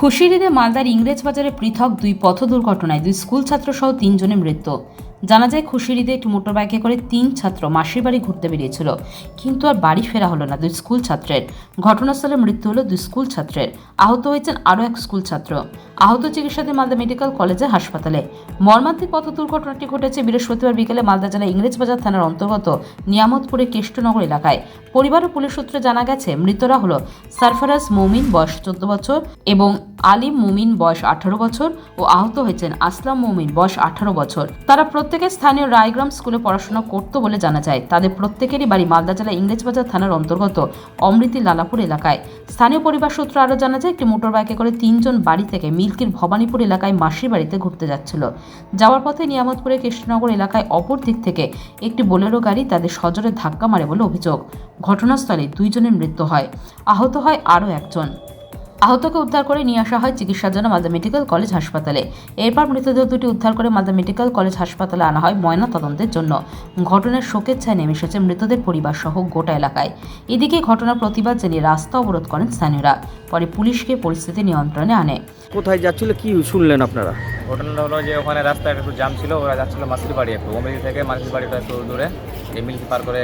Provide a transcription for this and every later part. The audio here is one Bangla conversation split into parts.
খুশির ঈদে মালদার ইংরেজবাজারে পৃথক দুই পথ দুর্ঘটনায় দুই স্কুল ছাত্র সহ 3 জনের মৃত্যু। জানা যায়, খুশির ঈদে একটি মোটরবাইকে করে 3 ছাত্র মাসির বাড়ি ঘুরতে বেরিয়েছিল, কিন্তু আর বাড়ি ফেরা হলো না দুই স্কুল ছাত্রের। ঘটনাস্থলে মৃত্যু হলো দুই স্কুল ছাত্রের, আহত হয়েছেন আরও এক স্কুল ছাত্র। আহত চিকিৎসাধীন মালদা মেডিকেল কলেজের হাসপাতালে। মর্মান্তিক পথ দুর্ঘটনাটি ঘটেছে বৃহস্পতিবার বিকেলে মালদা জেলা ইংরেজবাজার থানার অন্তর্গত নিয়ামতপুরের কেষ্টনগর এলাকায়। পরিবার ও পুলিশ সূত্রে জানা গেছে, মৃতরা হলো সারফারাজ মুমিন বয়স 14 বছর এবং আলিম মুমিন বয়স 18 বছর ও আহত হয়েছেন আসলাম মুমিন বয়স 18 বছর। তারা প্রত্যেকে স্থানীয় রায়গ্রাম স্কুলে পড়াশোনা করত বলে জানা যায়। তাদের প্রত্যেকেরই বাড়ি মালদা জেলা ইংরেজবাজার থানার অন্তর্গত অমৃতি লালাপুর এলাকায়। স্থানীয় পরিবার সূত্রে আরও জানা যায়, একটি মোটরবাইকে করে 3 জন বাড়ি থেকে মিল্কির ভবানীপুর এলাকায় মাসির বাড়িতে ঘুরতে যাচ্ছিল। যাওয়ার পথে নিয়ামতপুরের কৃষ্ণনগর এলাকায় অপর দিক থেকে একটি বোলেরো গাড়ি তাদের সজোরে ধাক্কা মারে বলে অভিযোগ। ঘটনাস্থলে 2 জনের মৃত্যু হয়, আহত হয় আরও একজন। আহতকে উদ্ধার করে নিয়ে আসা হয় চিকিৎসার জন্য মালদা মেডিকেল কলেজ হাসপাতালে। এরপর মৃতদেহ দুটি উদ্ধার করে মালদা মেডিকেল কলেজ হাসপাতালে আনা হয় ময়না তদন্তের জন্য। ঘটনার শোকের ছায়া নেমে এসেছে মৃতদের পরিবার সহ গোটা এলাকায়। এদিকে ঘটনার প্রতিবাদ জানিয়ে রাস্তা অবরোধ করেন স্থানীয়রা। পরে পুলিশকে পরিস্থিতি নিয়ন্ত্রণে আনে। কোথায় যাচ্ছিল, কি শুনলেন আপনারা? ঘটনাটা হলো যে ওখানে রাস্তায় একটু জাম ছিল, ওরা যাচ্ছিল মাসির বাড়ি, একটু অমৃতি থেকে মাসির বাড়িটা একটু দূরে, এই মিল্কি পার করে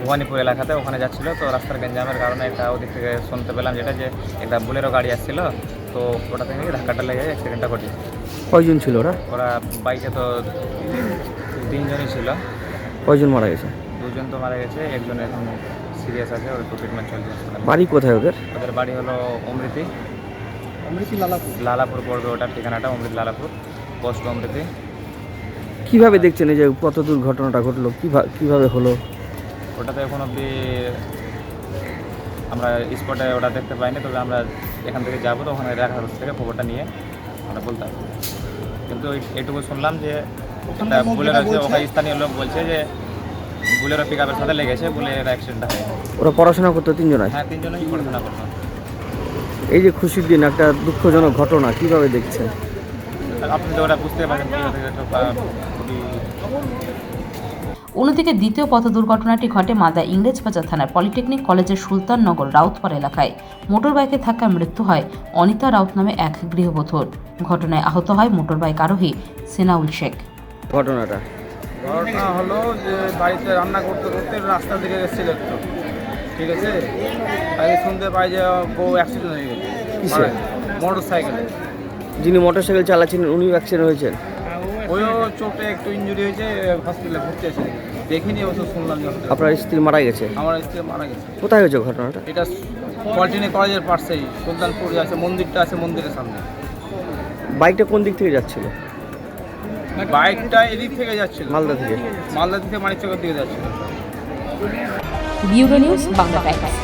ভবানীপুর এলাকাতে ওখানে যাচ্ছিল। তো রাস্তার গ্যাঞ্জামের কারণে একটা ওদিক থেকে শুনতে পেলাম যেটা যে একটা বুলেরো গাড়ি আসছিল, তো ওটা থেকে ধাক্কাটা লেগে অ্যাক্সিডেন্টটা ঘটেছে। কয়জন ছিল ওরা? ওরা বাইকে তো 3 জনই ছিল। কয়জন মারা গেছে? 2 জন তো মারা গেছে, একজন এখন সিরিয়াস আছে, ওর একটু ট্রিটমেন্ট চলছে। বাড়ি কোথায় ওদের? ওদের বাড়ি হলো অমৃতি লালাপুর পড়বে ওটার ঠিকানাটা, অমৃতি লালাপুর, পোস্ট অমৃতি। কিভাবে দেখছেন এই যে কত দুর্ঘটনাটা ঘটলো, কিভাবে হলো? ওটাতে এখন অবধি আমরা স্পটে ওটা দেখতে পাইনি, তবে আমরা এখান থেকে যাবো তো ওখানে দেখা থেকে খবরটা নিয়ে আমরা বলতে পারবো। কিন্তু এইটুকু শুনলাম যে একটা বুলেরো আছে, ওখানে স্থানীয় লোক বলছে যে বুলেরো পিক আপের সাথে লেগেছে বলে এটা অ্যাক্সিডেন্টটা হয়। ওরা পড়াশোনা করতো 3 জনাই? হ্যাঁ, 3 জনই পড়াশোনা করতো। এই যে খুশির দিন একটা দুঃখজনক ঘটনা, কিভাবে দেখছেন? আপনি তো ওরা বুঝতে পারেন খুবই। অন্যদিকে দ্বিতীয় পথ দুর্ঘটনাটি ঘটে মালদা ইংরেজবাজার থানার পলিটেকনিক কলেজের সুলতাননগর রাউতপাড়া এলাকায়। মোটরবাইকে ধাক্কায় মৃত্যু হয় অনিতা রাউত নামে এক গৃহবধূর। ঘটনায় আহত হয় মোটরবাইক আরোহী সেনাউল শেখ। ঘটনা হলো যে বাড়িতে রান্না করতে করতে রাস্তা দিকে এসেছিল একটু, ঠিক আছে, আমি শুনতে পাই যে বউ অ্যাক্সিডেন্ট হয়ে গেছে মোটর সাইকেলে। যিনি মোটরসাইকেল চালাচ্ছিলেন উনিও অ্যাক্সিডেন্ট হয়েছেন? ওইও চোটে একটু ইনজুরি হয়েছে, হসপিটালে ভর্তি আছে, দেখিনি, অবশ্য শুনলাম যে আপনার স্ত্রী মারা গেছে? আমার স্ত্রী মারা গেছে। কোথায় হয়েছে ঘটনাটা? এটা পলিটেকনিক কলেজের পাশেই, সুলতানপুর আছে, মন্দিরটা আছে, মন্দিরের সামনে। বাইকটা কোন দিক থেকে যাচ্ছিল? বাইকটা এদিক থেকে যাচ্ছিল, মালদা থেকে মানিকচকের দিকে যাচ্ছিল। Bureau news, Bangla Times.